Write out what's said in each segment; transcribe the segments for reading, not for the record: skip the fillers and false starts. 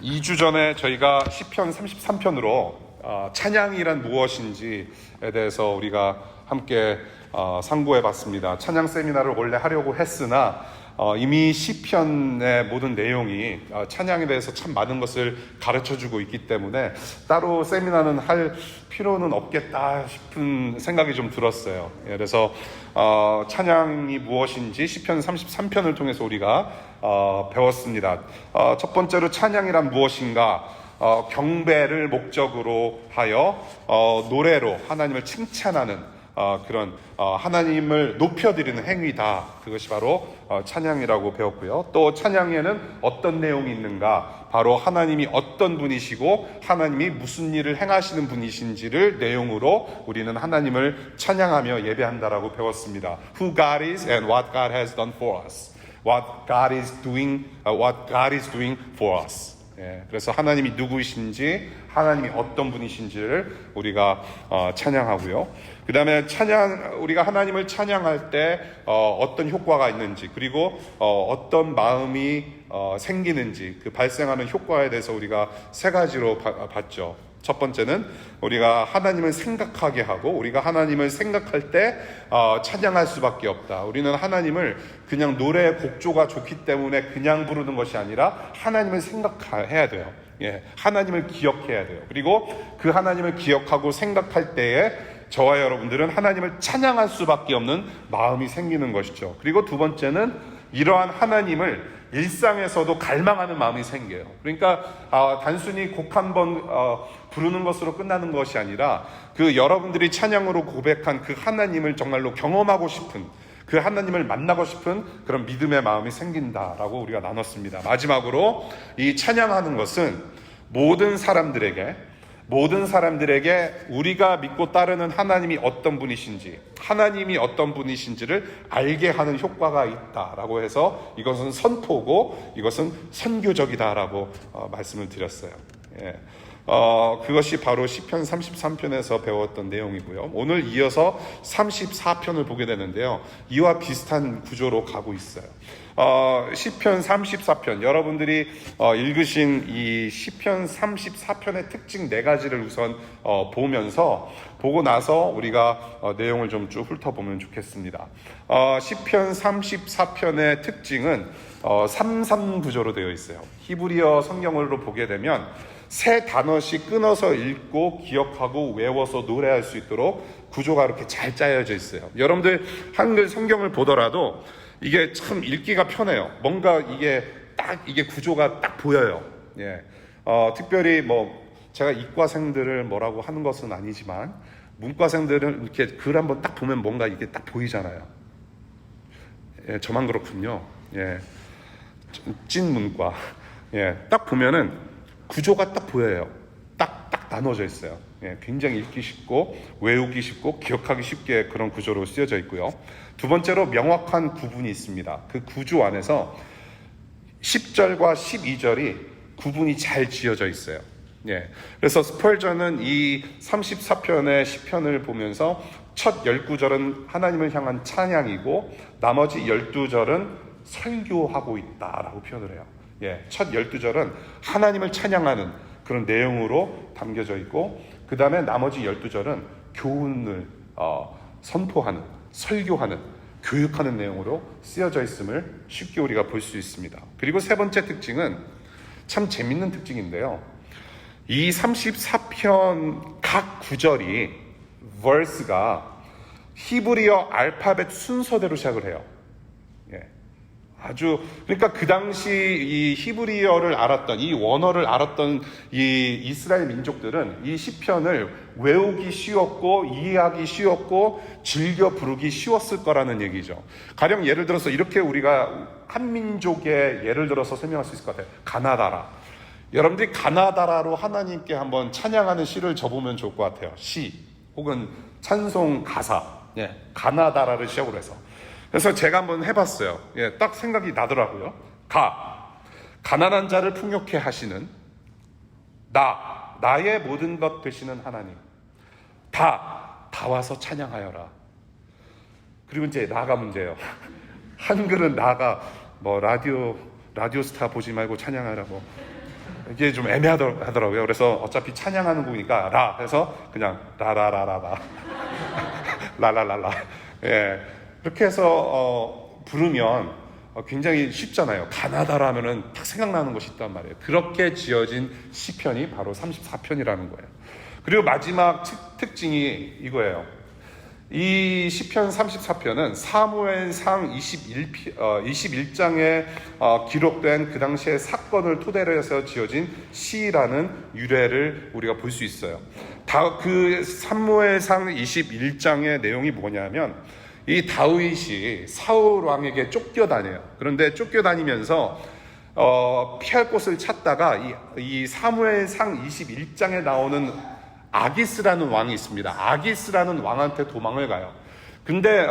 2주 전에 저희가 시편 33편으로 찬양이란 무엇인지에 대해서 우리가 함께 상고해 봤습니다. 찬양 세미나를 원래 하려고 했으나 이미 시편의 모든 내용이 찬양에 대해서 참 많은 것을 가르쳐주고 있기 때문에 따로 세미나는 할 필요는 없겠다 싶은 생각이 좀 들었어요. 그래서 찬양이 무엇인지 시편 33편을 통해서 우리가 배웠습니다. 첫 번째로 찬양이란 무엇인가? 경배를 목적으로 하여 노래로 하나님을 칭찬하는 그런 하나님을 높여드리는 행위다. 그것이 바로 찬양이라고 배웠고요. 또 찬양에는 어떤 내용이 있는가? 바로 하나님이 어떤 분이시고 하나님이 무슨 일을 행하시는 분이신지를 내용으로 우리는 하나님을 찬양하며 예배한다라고 배웠습니다. Who God is and what God has done for us. What God is doing for us. 그래서 하나님이 누구이신지, 하나님이 어떤 분이신지를 우리가 찬양하고요. 그 다음에 우리가 하나님을 찬양할 때 어떤 효과가 있는지, 그리고 어떤 마음이 생기는지, 그 발생하는 효과에 대해서 우리가 세 가지로 봤죠. 첫 번째는 우리가 하나님을 생각하게 하고, 우리가 하나님을 생각할 때 찬양할 수밖에 없다. 우리는 하나님을 그냥 노래 곡조가 좋기 때문에 그냥 부르는 것이 아니라 하나님을 생각해야 돼요. 하나님을 기억해야 돼요. 그리고 그 하나님을 기억하고 생각할 때에 저와 여러분들은 하나님을 찬양할 수밖에 없는 마음이 생기는 것이죠. 그리고 두 번째는 이러한 하나님을 일상에서도 갈망하는 마음이 생겨요. 그러니까 단순히 곡 한 번 부르는 것으로 끝나는 것이 아니라 그 여러분들이 찬양으로 고백한 그 하나님을 정말로 경험하고 싶은, 그 하나님을 만나고 싶은 그런 믿음의 마음이 생긴다라고 우리가 나눴습니다. 마지막으로 이 찬양하는 것은 모든 사람들에게 우리가 믿고 따르는 하나님이 어떤 분이신지를 알게 하는 효과가 있다라고 해서 이것은 선포고 이것은 선교적이다라고 말씀을 드렸어요. 그것이 바로 시편 33편에서 배웠던 내용이고요. 오늘 이어서 34편을 보게 되는데요. 이와 비슷한 구조로 가고 있어요. 시편 34편, 여러분들이 읽으신 이 시편 34편의 특징 4가지를 우선 보고 나서 우리가 내용을 좀 쭉 훑어보면 좋겠습니다. 시편 34편의 특징은 3-3 구조로 되어 있어요. 히브리어 성경으로 보게 되면 세 단어씩 끊어서 읽고 기억하고 외워서 노래할 수 있도록 구조가 이렇게 잘 짜여져 있어요. 여러분들 한글 성경을 보더라도 이게 참 읽기가 편해요. 뭔가 이게 구조가 딱 보여요. 특별히 제가 이과생들을 뭐라고 하는 것은 아니지만 문과생들은 이렇게 글 한번 딱 보면 뭔가 이게 딱 보이잖아요. 저만 그렇군요. 찐 문과. 딱 보면은 구조가 딱 보여요. 딱 나눠져 있어요. 굉장히 읽기 쉽고 외우기 쉽고 기억하기 쉽게 그런 구조로 쓰여져 있고요. 두 번째로 명확한 구분이 있습니다. 그 구조 안에서 10절과 12절이 구분이 잘 지어져 있어요. 그래서 스펄전은 이 34편의 시편을 보면서 첫 19절은 하나님을 향한 찬양이고 나머지 12절은 설교하고 있다라고 표현을 해요. 첫 12절은 하나님을 찬양하는 그런 내용으로 담겨져 있고, 그 다음에 나머지 12절은 교훈을 선포하는, 설교하는, 교육하는 내용으로 쓰여져 있음을 쉽게 우리가 볼 수 있습니다. 그리고 세 번째 특징은 참 재밌는 특징인데요. 이 34편 각 구절이 verse가 히브리어 알파벳 순서대로 시작을 해요. 그러니까 그 당시 이 히브리어를 알았던, 이 원어를 알았던 이 이스라엘 민족들은 이 시편을 외우기 쉬웠고 이해하기 쉬웠고 즐겨 부르기 쉬웠을 거라는 얘기죠. 가령 예를 들어서 이렇게 우리가 한 민족의 예를 들어서 설명할 수 있을 것 같아요. 가나다라. 여러분들이 가나다라로 하나님께 한번 찬양하는 시를 접으면 좋을 것 같아요. 시 혹은 찬송 가사. 가나다라를 시작으로 해서. 그래서 제가 한번 해봤어요. 딱 생각이 나더라고요. 가난한 자를 풍요케 하시는 나의 모든 것 되시는 하나님. 다 와서 찬양하여라. 그리고 이제 나가 문제예요. 한글은 나가 라디오 스타 보지 말고 찬양하라 이게 좀 애매하더라고요. 그래서 어차피 찬양하는 곡이니까 라 해서 그냥 라라라라라 라라라라 예 그렇게 해서 부르면 굉장히 쉽잖아요. 가나다라면은 딱 생각나는 것이 있단 말이에요. 그렇게 지어진 시편이 바로 34편이라는 거예요. 그리고 마지막 특징이 이거예요. 이 시편 34편은 사무엘상 21장에 기록된 그 당시의 사건을 토대로 해서 지어진 시라는 유래를 우리가 볼 수 있어요. 그 사무엘상 21장의 내용이 뭐냐면 이 다윗이 사울 왕에게 쫓겨다녀요. 그런데 쫓겨다니면서 피할 곳을 찾다가 이 사무엘상 21장에 나오는 아기스라는 왕이 있습니다. 아기스라는 왕한테 도망을 가요. 근데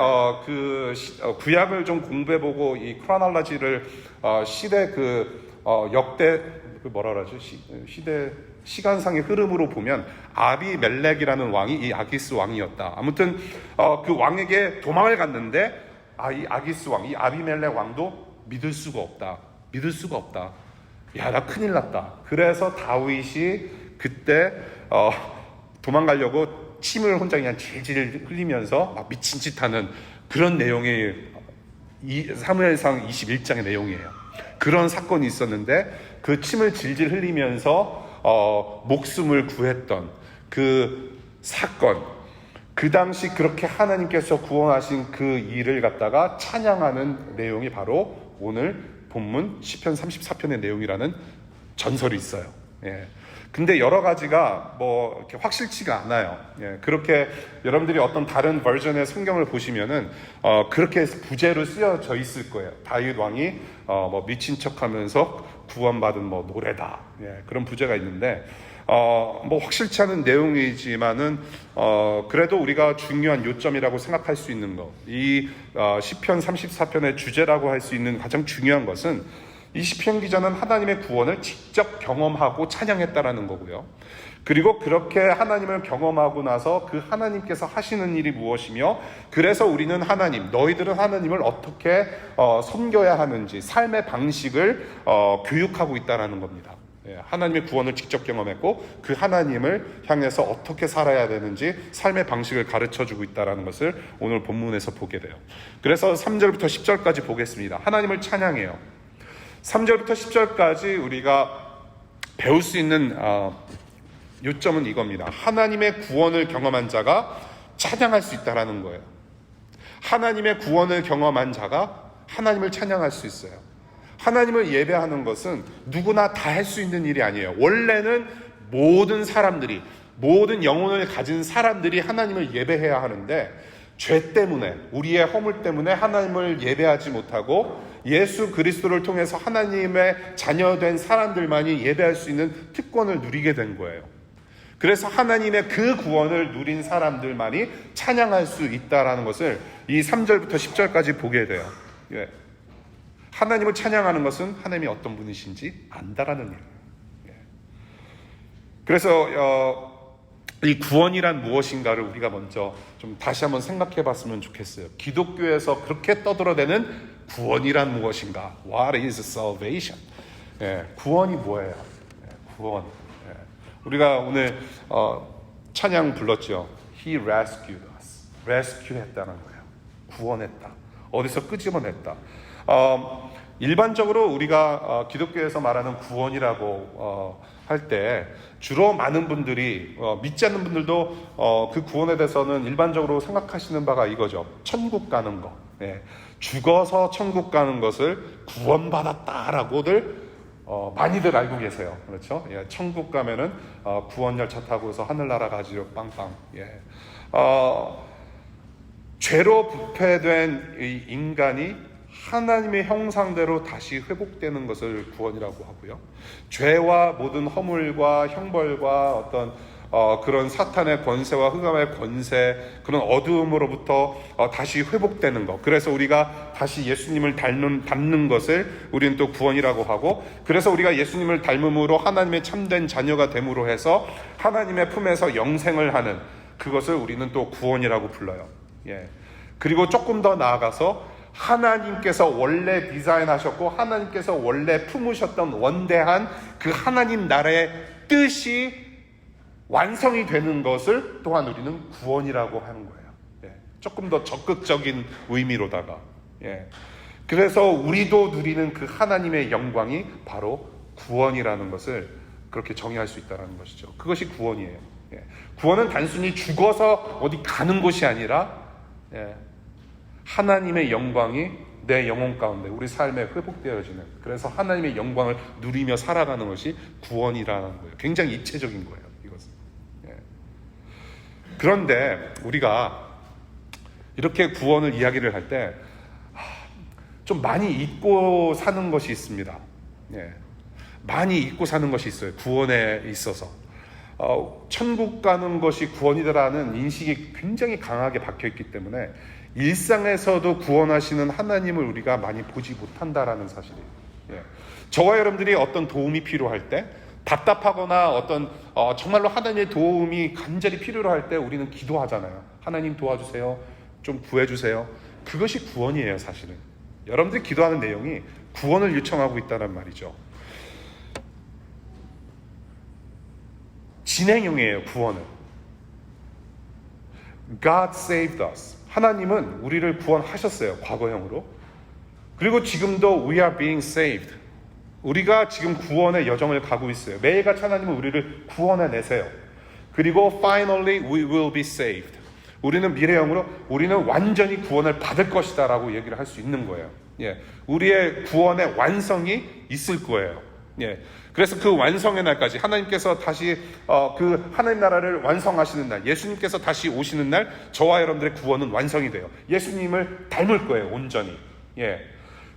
구약을 좀 공부해보고 이 크로놀로지를 시대 역대 뭐라 그러죠? 시대 시간상의 흐름으로 보면 아비멜렉이라는 왕이 이 아기스 왕이었다. 아무튼 그 왕에게 도망을 갔는데 이 아기스 왕, 이 아비멜렉 왕도 믿을 수가 없다. 야, 나 큰일 났다. 그래서 다윗이 그때 도망가려고 침을 혼자 그냥 질질 흘리면서 막 미친 짓 하는 그런 내용이 사무엘상 21장의 내용이에요. 그런 사건이 있었는데 그 침을 질질 흘리면서 목숨을 구했던 그 사건, 그 당시 그렇게 하나님께서 구원하신 그 일을 갖다가 찬양하는 내용이 바로 오늘 본문 시편 34편의 내용이라는 전설이 있어요. 예. 근데 여러 가지가 뭐 이렇게 확실치가 않아요. 예, 그렇게 여러분들이 어떤 다른 버전의 성경을 보시면은 그렇게 부제로 쓰여져 있을 거예요. 다윗 왕이 뭐 미친 척하면서 구원받은 뭐 노래다. 예, 그런 부제가 있는데 뭐 확실치 않은 내용이지만은 그래도 우리가 중요한 요점이라고 생각할 수 있는 것, 이 시편 34편의 주제라고 할 수 있는 가장 중요한 것은 이 시편 기자는 하나님의 구원을 직접 경험하고 찬양했다라는 거고요. 그리고 그렇게 하나님을 경험하고 나서 그 하나님께서 하시는 일이 무엇이며, 그래서 우리는 너희들은 하나님을 어떻게 섬겨야 하는지 삶의 방식을 교육하고 있다라는 겁니다. 하나님의 구원을 직접 경험했고 그 하나님을 향해서 어떻게 살아야 되는지 삶의 방식을 가르쳐주고 있다는 것을 오늘 본문에서 보게 돼요. 그래서 3절부터 10절까지 보겠습니다. 하나님을 찬양해요. 3절부터 10절까지 우리가 배울 수 있는 요점은 이겁니다. 하나님의 구원을 경험한 자가 찬양할 수 있다는 거예요. 하나님의 구원을 경험한 자가 하나님을 찬양할 수 있어요. 하나님을 예배하는 것은 누구나 다 할 수 있는 일이 아니에요. 원래는 모든 사람들이, 모든 영혼을 가진 사람들이 하나님을 예배해야 하는데, 죄 때문에, 우리의 허물 때문에 하나님을 예배하지 못하고 예수 그리스도를 통해서 하나님의 자녀된 사람들만이 예배할 수 있는 특권을 누리게 된 거예요. 그래서 하나님의 그 구원을 누린 사람들만이 찬양할 수 있다는 것을 이 3절부터 10절까지 보게 돼요. 예. 하나님을 찬양하는 것은 하나님이 어떤 분이신지 안다라는 일. 예. 그래서 이 구원이란 무엇인가를 우리가 먼저 좀 다시 한번 생각해 봤으면 좋겠어요. 기독교에서 그렇게 떠들어대는 구원이란 무엇인가? What is salvation? 예, 구원이 뭐예요? 예, 구원. 예. 우리가 오늘 찬양 불렀죠. He rescued us. rescue 했다는 거예요. 구원했다. 어디서 끄집어냈다. 일반적으로 우리가 기독교에서 말하는 구원이라고 할 때 주로 많은 분들이 믿지 않는 분들도 그 구원에 대해서는 일반적으로 생각하시는 바가 이거죠. 천국 가는 거. 예. 죽어서 천국 가는 것을 구원받았다라고들 많이들 알고 계세요. 그렇죠? 예. 천국 가면은 구원 열차 타고서 하늘나라 가지로 빵빵. 예. 죄로 부패된 이 인간이 하나님의 형상대로 다시 회복되는 것을 구원이라고 하고요. 죄와 모든 허물과 형벌과 어떤 그런 사탄의 권세와 흑암의 권세, 그런 어두움으로부터 다시 회복되는 것. 그래서 우리가 다시 예수님을 닮는 것을 우리는 또 구원이라고 하고, 그래서 우리가 예수님을 닮음으로 하나님의 참된 자녀가 됨으로 해서 하나님의 품에서 영생을 하는 그것을 우리는 또 구원이라고 불러요. 예. 그리고 조금 더 나아가서 하나님께서 원래 디자인하셨고 하나님께서 원래 품으셨던 원대한 그 하나님 나라의 뜻이 완성이 되는 것을 또한 우리는 구원이라고 하는 거예요. 조금 더 적극적인 의미로다가. 그래서 우리도 누리는 그 하나님의 영광이 바로 구원이라는 것을 그렇게 정의할 수 있다는 것이죠. 그것이 구원이에요. 구원은 단순히 죽어서 어디 가는 것이 아니라 하나님의 영광이 내 영혼 가운데 우리 삶에 회복되어지는, 그래서 하나님의 영광을 누리며 살아가는 것이 구원이라는 거예요. 굉장히 입체적인 거예요, 이것은. 그런데 우리가 이렇게 구원을 이야기를 할 때 좀 많이 잊고 사는 것이 있습니다. 많이 잊고 사는 것이 있어요. 구원에 있어서 천국 가는 것이 구원이다라는 인식이 굉장히 강하게 박혀있기 때문에 일상에서도 구원하시는 하나님을 우리가 많이 보지 못한다라는 사실이에요. 저와 여러분들이 어떤 도움이 필요할 때, 답답하거나 어떤 정말로 하나님의 도움이 간절히 필요로 할 때 우리는 기도하잖아요. 하나님 도와주세요, 좀 구해주세요. 그것이 구원이에요. 사실은 여러분들이 기도하는 내용이 구원을 요청하고 있다는 말이죠. 진행형이에요, 구원은. God saved us. 하나님은 우리를 구원하셨어요, 과거형으로. 그리고 지금도 we are being saved. 우리가 지금 구원의 여정을 가고 있어요. 매일같이 하나님은 우리를 구원해내세요. 그리고 finally we will be saved. 우리는 미래형으로 우리는 완전히 구원을 받을 것이다 라고 얘기를 할 수 있는 거예요. 우리의 구원의 완성이 있을 거예요. 그래서 그 완성의 날까지 하나님께서 다시 그 하나님 나라를 완성하시는 날, 예수님께서 다시 오시는 날 저와 여러분들의 구원은 완성이 돼요. 예수님을 닮을 거예요, 온전히.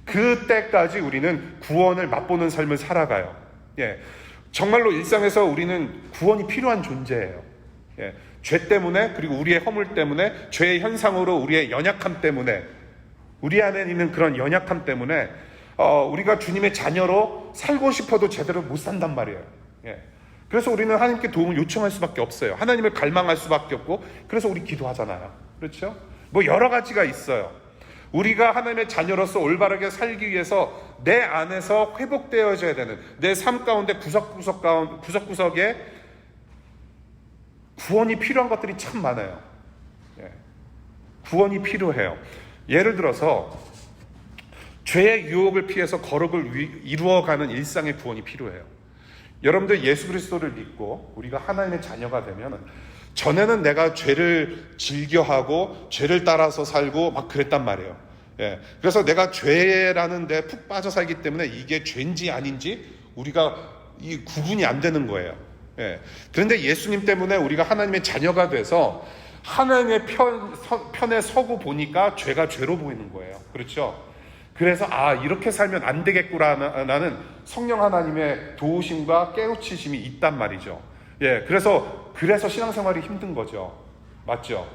그때까지 우리는 구원을 맛보는 삶을 살아가요. 정말로 일상에서 우리는 구원이 필요한 존재예요. 죄 때문에, 그리고 우리의 허물 때문에, 죄의 현상으로 우리의 연약함 때문에, 우리 안에 있는 그런 연약함 때문에 우리가 주님의 자녀로 살고 싶어도 제대로 못 산단 말이에요. 그래서 우리는 하나님께 도움을 요청할 수밖에 없어요. 하나님을 갈망할 수밖에 없고, 그래서 우리 기도하잖아요. 그렇죠? 뭐 여러 가지가 있어요. 우리가 하나님의 자녀로서 올바르게 살기 위해서 내 안에서 회복되어져야 되는, 내 삶 가운데 구석구석에 구원이 필요한 것들이 참 많아요. 구원이 필요해요. 예를 들어서 죄의 유혹을 피해서 거룩을 이루어가는 일상의 구원이 필요해요. 여러분들 예수 그리스도를 믿고 우리가 하나님의 자녀가 되면, 전에는 내가 죄를 즐겨하고 죄를 따라서 살고 막 그랬단 말이에요. 그래서 내가 죄라는 데 푹 빠져 살기 때문에 이게 죄인지 아닌지 우리가 이 구분이 안 되는 거예요. 그런데 예수님 때문에 우리가 하나님의 자녀가 돼서 하나님의 편에 서고 보니까 죄가 죄로 보이는 거예요. 그렇죠? 그래서 이렇게 살면 안 되겠구나라는 성령 하나님의 도우심과 깨우치심이 있단 말이죠. 그래서 신앙생활이 힘든 거죠. 맞죠?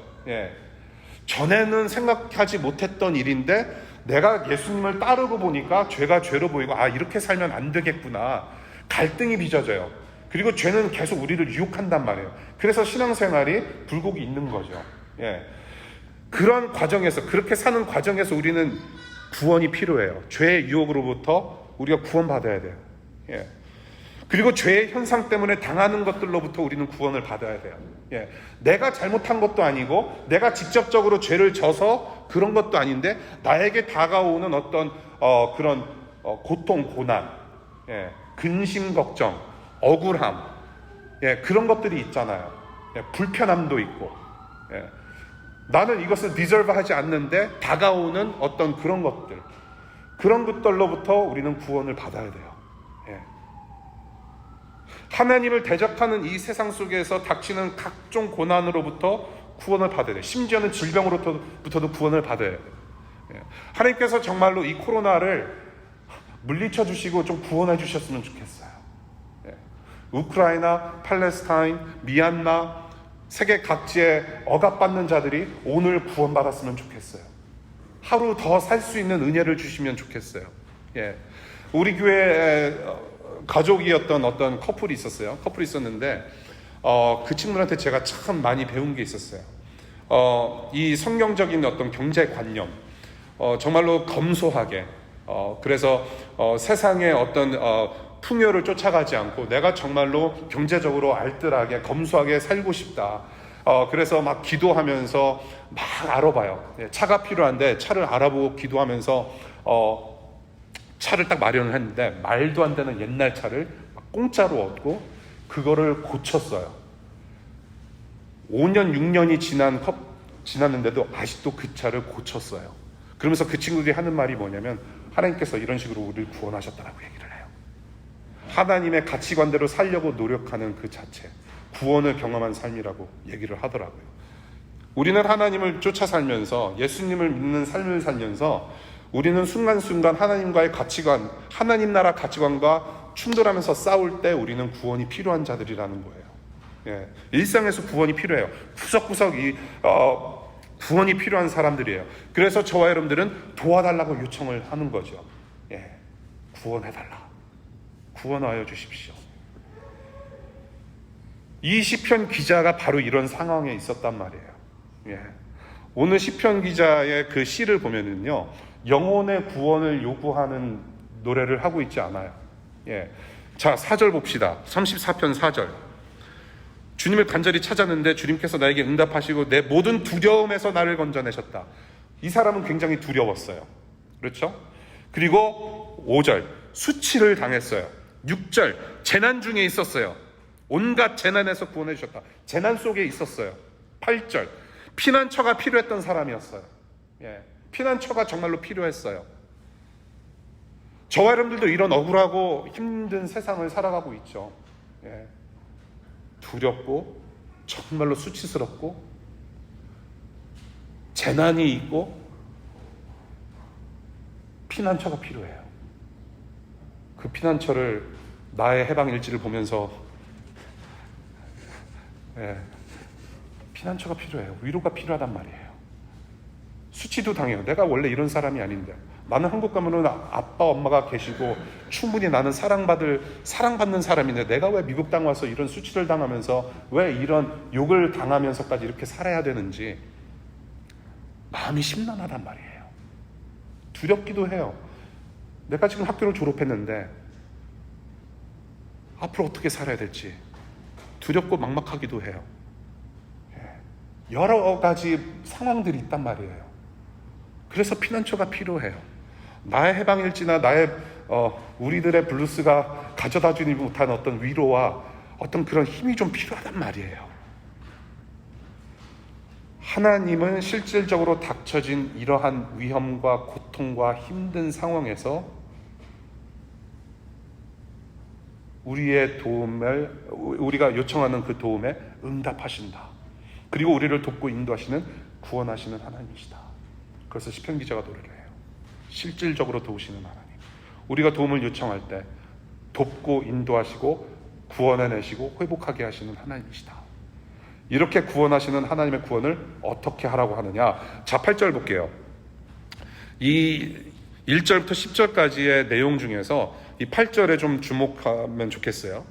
전에는 생각하지 못했던 일인데 내가 예수님을 따르고 보니까 죄가 죄로 보이고 이렇게 살면 안 되겠구나. 갈등이 빚어져요. 그리고 죄는 계속 우리를 유혹한단 말이에요. 그래서 신앙생활이 굴곡이 있는 거죠. 그런 과정에서, 그렇게 사는 과정에서 우리는 구원이 필요해요. 죄의 유혹으로부터 우리가 구원받아야 돼요. 그리고 죄의 현상 때문에 당하는 것들로부터 우리는 구원을 받아야 돼요. 내가 잘못한 것도 아니고 내가 직접적으로 죄를 져서 그런 것도 아닌데 나에게 다가오는 어떤 그런 고통, 고난, 근심, 걱정, 억울함, 그런 것들이 있잖아요. 불편함도 있고, 나는 이것을 디저브하지 않는데 다가오는 어떤 그런 것들로부터 우리는 구원을 받아야 돼요. 하나님을 대적하는 이 세상 속에서 닥치는 각종 고난으로부터 구원을 받아야 돼요. 심지어는 질병으로부터도 구원을 받아야 돼요. 하나님께서 정말로 이 코로나를 물리쳐 주시고 좀 구원해 주셨으면 좋겠어요. 우크라이나, 팔레스타인, 미얀마, 세계 각지에 억압받는 자들이 오늘 구원받았으면 좋겠어요. 하루 더 살 수 있는 은혜를 주시면 좋겠어요. 우리 교회에 가족이었던 어떤 커플이 있었는데 그 친구들한테 제가 참 많이 배운 게 있었어요. 이 성경적인 어떤 경제관념, 정말로 검소하게, 그래서 세상의 어떤 풍요를 쫓아가지 않고 내가 정말로 경제적으로 알뜰하게 검소하게 살고 싶다. 그래서 막 기도하면서 막 알아봐요. 차가 필요한데 차를 알아보고 기도하면서 차를 딱 마련을 했는데 말도 안 되는 옛날 차를 막 공짜로 얻고 그거를 고쳤어요. 5년, 6년이 지났는데도 아직도 그 차를 고쳤어요. 그러면서 그 친구들이 하는 말이 뭐냐면 하나님께서 이런 식으로 우리를 구원하셨다라고 얘기를 해요. 하나님의 가치관대로 살려고 노력하는 그 자체, 구원을 경험한 삶이라고 얘기를 하더라고요. 우리는 하나님을 쫓아 살면서 예수님을 믿는 삶을 살면서 우리는 순간순간 하나님과의 가치관, 하나님 나라 가치관과 충돌하면서 싸울 때 우리는 구원이 필요한 자들이라는 거예요. 예, 일상에서 구원이 필요해요. 구석구석 구원이 필요한 사람들이에요. 그래서 저와 여러분들은 도와달라고 요청을 하는 거죠. 예, 구원해달라. 구원하여 주십시오. 이 시편 기자가 바로 이런 상황에 있었단 말이에요. 예. 오늘 시편 기자의 그 시를 보면은요, 영혼의 구원을 요구하는 노래를 하고 있지 않아요. 예. 자, 4절 봅시다. 34편 4절. 주님을 간절히 찾았는데 주님께서 나에게 응답하시고 내 모든 두려움에서 나를 건져내셨다. 이 사람은 굉장히 두려웠어요. 그렇죠? 그리고 5절. 수치를 당했어요. 6절. 재난 중에 있었어요. 온갖 재난에서 구원해 주셨다. 재난 속에 있었어요. 8절. 피난처가 필요했던 사람이었어요. 예. 피난처가 정말로 필요했어요. 저와 여러분들도 이런 억울하고 힘든 세상을 살아가고 있죠. 예. 두렵고 정말로 수치스럽고 재난이 있고 피난처가 필요해요. 그 피난처를 나의 해방일지를 보면서 피난처가 필요해요. 위로가 필요하단 말이에요. 수치도 당해요. 내가 원래 이런 사람이 아닌데, 나는 한국 가면은 아빠 엄마가 계시고 충분히 나는 사랑받는 사람인데 내가 왜 미국 땅 와서 이런 수치를 당하면서 왜 이런 욕을 당하면서까지 이렇게 살아야 되는지 마음이 심란하단 말이에요. 두렵기도 해요. 내가 지금 학교를 졸업했는데 앞으로 어떻게 살아야 될지 두렵고 막막하기도 해요. 여러 가지 상황들이 있단 말이에요. 그래서 피난처가 필요해요. 나의 해방일지나 우리들의 블루스가 가져다주지 못한 어떤 위로와 어떤 그런 힘이 좀 필요하단 말이에요. 하나님은 실질적으로 닥쳐진 이러한 위험과 고통과 힘든 상황에서 우리의 도움을, 우리가 요청하는 그 도움에 응답하신다. 그리고 우리를 돕고 인도하시는, 구원하시는 하나님이시다. 그래서 시편 기자가 노래를 해요. 실질적으로 도우시는 하나님. 우리가 도움을 요청할 때 돕고 인도하시고 구원해내시고 회복하게 하시는 하나님이시다. 이렇게 구원하시는 하나님의 구원을 어떻게 하라고 하느냐. 자, 8절 볼게요. 이 1절부터 10절까지의 내용 중에서 이 8절에 좀 주목하면 좋겠어요.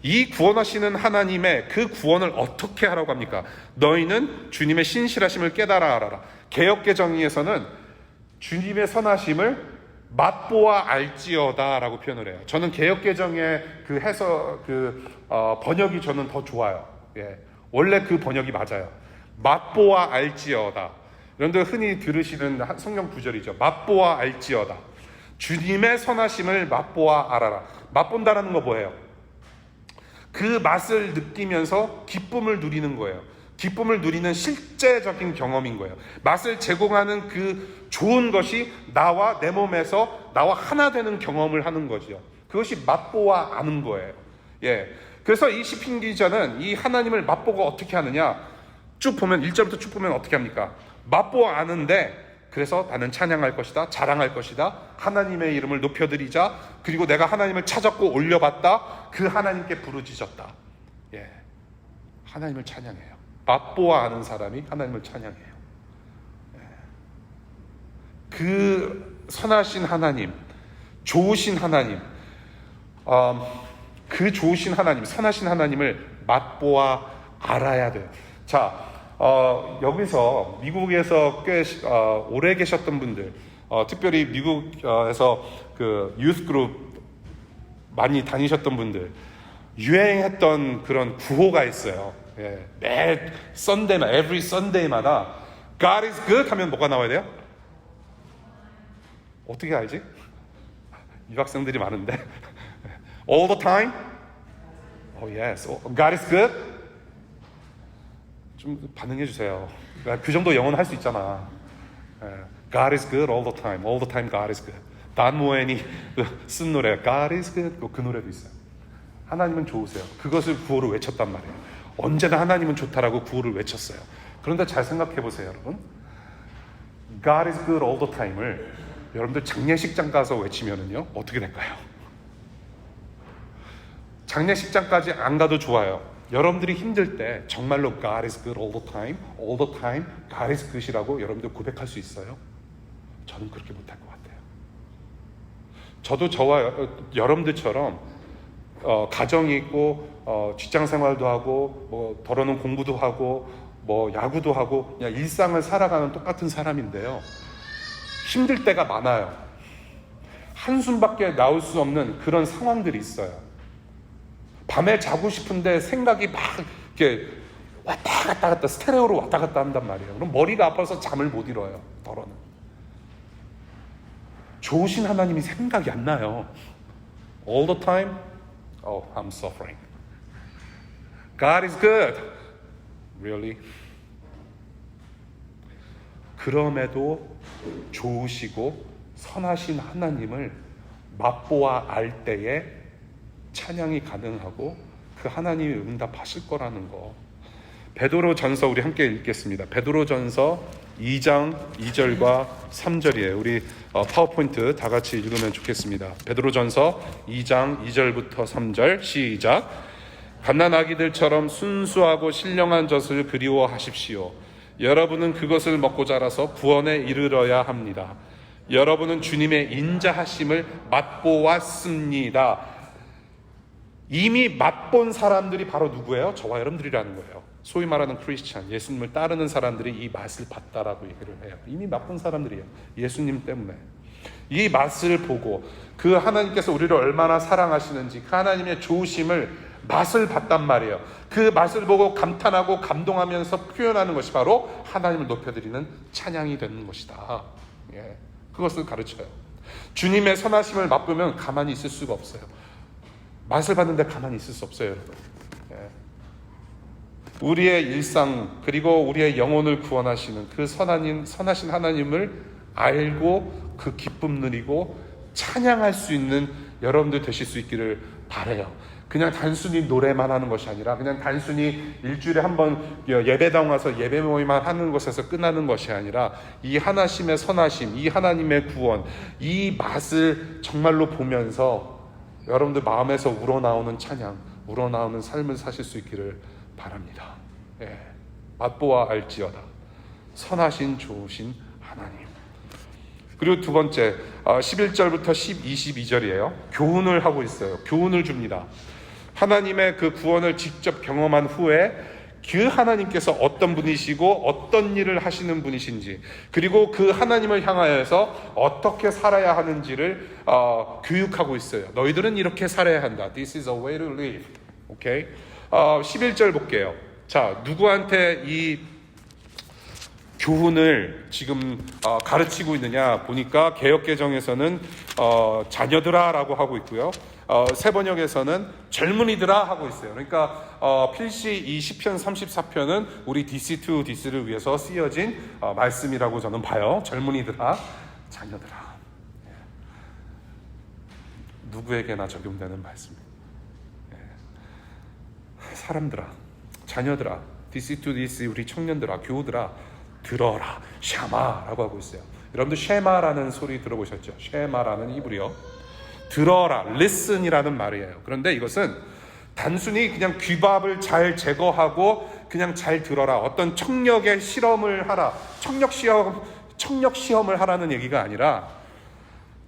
이 구원하시는 하나님의 그 구원을 어떻게 하라고 합니까? 너희는 주님의 신실하심을 깨달아 알아라. 개역개정에서는 주님의 선하심을 맛보아 알지어다 라고 표현을 해요. 저는 개역개정의 번역이 저는 더 좋아요. 예. 원래 그 번역이 맞아요. 맛보아 알지어다. 여러분들 흔히 들으시는 성경 구절이죠. 맛보아 알지어다. 주님의 선하심을 맛보아 알아라. 맛본다라는 거 뭐예요? 그 맛을 느끼면서 기쁨을 누리는 거예요. 기쁨을 누리는 실제적인 경험인 거예요. 맛을 제공하는 그 좋은 것이 나와 내 몸에서 나와 하나 되는 경험을 하는 거죠. 그것이 맛보아 아는 거예요. 예. 그래서 이 시편 기자는 이 하나님을 맛보고 어떻게 하느냐? 쭉 보면 1절부터 쭉 보면 어떻게 합니까? 맛보아 아는데 그래서 나는 찬양할 것이다. 자랑할 것이다. 하나님의 이름을 높여드리자. 그리고 내가 하나님을 찾았고 올려봤다. 그 하나님께 부르짖었다. 예, 하나님을 찬양해요. 맛보아 아는 사람이 하나님을 찬양해요. 예. 그 선하신 하나님, 좋으신 하나님, 그 좋으신 하나님, 선하신 하나님을 맛보아 알아야 돼요. 자, 여기서 미국에서 꽤 오래 계셨던 분들, 특별히 미국에서 그 유스 그룹 많이 다니셨던 분들, 유행했던 그런 구호가 있어요. 예, 매 썬데이마다, every Sunday마다 God is good 하면 뭐가 나와야 돼요? 어떻게 알지? 유학생들이 많은데. All the time? Oh yes. God is good? 좀 반응해 주세요. 그 정도 영어는 할 수 있잖아. God is good all the time. All the time God is good. 단 모엔이 쓴 노래 God is good 그 노래도 있어요. 하나님은 좋으세요. 그것을 구호로 외쳤단 말이에요. 언제나 하나님은 좋다라고 구호를 외쳤어요. 그런데 잘 생각해 보세요, 여러분. God is good all the time을 여러분들 장례식장 가서 외치면은요 어떻게 될까요? 장례식장까지 안 가도 좋아요. 여러분들이 힘들 때 정말로 God is good all the time, God is good이라고 여러분들 고백할 수 있어요? 저는 그렇게 못할 것 같아요. 저도 저와 여러분들처럼 가정이 있고 직장 생활도 하고 뭐 더러는 공부도 하고 뭐 야구도 하고 그냥 일상을 살아가는 똑같은 사람인데요. 힘들 때가 많아요. 한숨밖에 나올 수 없는 그런 상황들이 있어요. 밤에 자고 싶은데 생각이 막 이렇게 왔다 갔다 스테레오로 왔다 갔다 한단 말이에요. 그럼 머리가 아파서 잠을 못 이뤄요. 더러는. 좋으신 하나님이 생각이 안 나요. All the time, oh, I'm suffering. God is good. Really? 그럼에도 좋으시고 선하신 하나님을 맛보아 알 때에 찬양이 가능하고 그 하나님이 응답하실 거라는 거. 베드로전서 우리 함께 읽겠습니다. 베드로전서 2장 2절과 3절이에요. 우리 파워포인트 다 같이 읽으면 좋겠습니다. 베드로전서 2장 2절부터 3절 시작. 갓난아기들처럼 순수하고 신령한 젖을 그리워하십시오. 여러분은 그것을 먹고 자라서 구원에 이르러야 합니다. 여러분은 주님의 인자하심을 맛보았습니다. 이미 맛본 사람들이 바로 누구예요? 저와 여러분들이라는 거예요. 소위 말하는 크리스찬, 예수님을 따르는 사람들이 이 맛을 봤다라고 얘기를 해요. 이미 맛본 사람들이에요. 예수님 때문에. 이 맛을 보고 그 하나님께서 우리를 얼마나 사랑하시는지 그 하나님의 좋으심을 맛을 봤단 말이에요. 그 맛을 보고 감탄하고 감동하면서 표현하는 것이 바로 하나님을 높여드리는 찬양이 되는 것이다. 예, 그것을 가르쳐요. 주님의 선하심을 맛보면 가만히 있을 수가 없어요. 맛을 봤는데 가만히 있을 수 없어요, 여러분. 예. 우리의 일상 그리고 우리의 영혼을 구원하시는 그 선하신 하나님을 알고 그 기쁨 누리고 찬양할 수 있는 여러분들 되실 수 있기를 바라요. 그냥 단순히 노래만 하는 것이 아니라 그냥 단순히 일주일에 한 번 예배당 와서 예배 모임만 하는 것에서 끝나는 것이 아니라 이 하나님의 선하심, 이 하나님의 구원, 이 맛을 정말로 보면서 여러분들 마음에서 우러나오는 찬양, 우러나오는 삶을 사실 수 있기를 바랍니다. 예. 맛보아 알지어다. 선하신 좋으신 하나님. 그리고 두 번째 11절부터 22절이에요. 교훈을 하고 있어요. 교훈을 줍니다. 하나님의 그 구원을 직접 경험한 후에 그 하나님께서 어떤 분이시고 어떤 일을 하시는 분이신지 그리고 그 하나님을 향하여서 어떻게 살아야 하는지를 교육하고 있어요. 너희들은 이렇게 살아야 한다. This is a way to live. 오케이? 11절 볼게요. 자, 누구한테 이 교훈을 지금 가르치고 있느냐 보니까 개역개정에서는 자녀들아 라고 하고 있고요. 새 번역에서는 젊은이들아 하고 있어요. 그러니까 필시 이 시편 34편은 우리 DC2 DC를 위해서 쓰여진 말씀이라고 저는 봐요. 젊은이들아, 자녀들아. 누구에게나 적용되는 말씀입니다. 사람들아, 자녀들아, DC2 DC 우리 청년들아, 교우들아 들어라, 샤마라고 하고 있어요. 여러분들 쉐마라는 소리 들어보셨죠? 쉐마라는 히브리어 들어라, listen이라는 말이에요. 그런데 이것은 단순히 그냥 귀밥을 잘 제거하고 그냥 잘 들어라, 어떤 청력의 실험을 하라, 청력 시험을 하라는 얘기가 아니라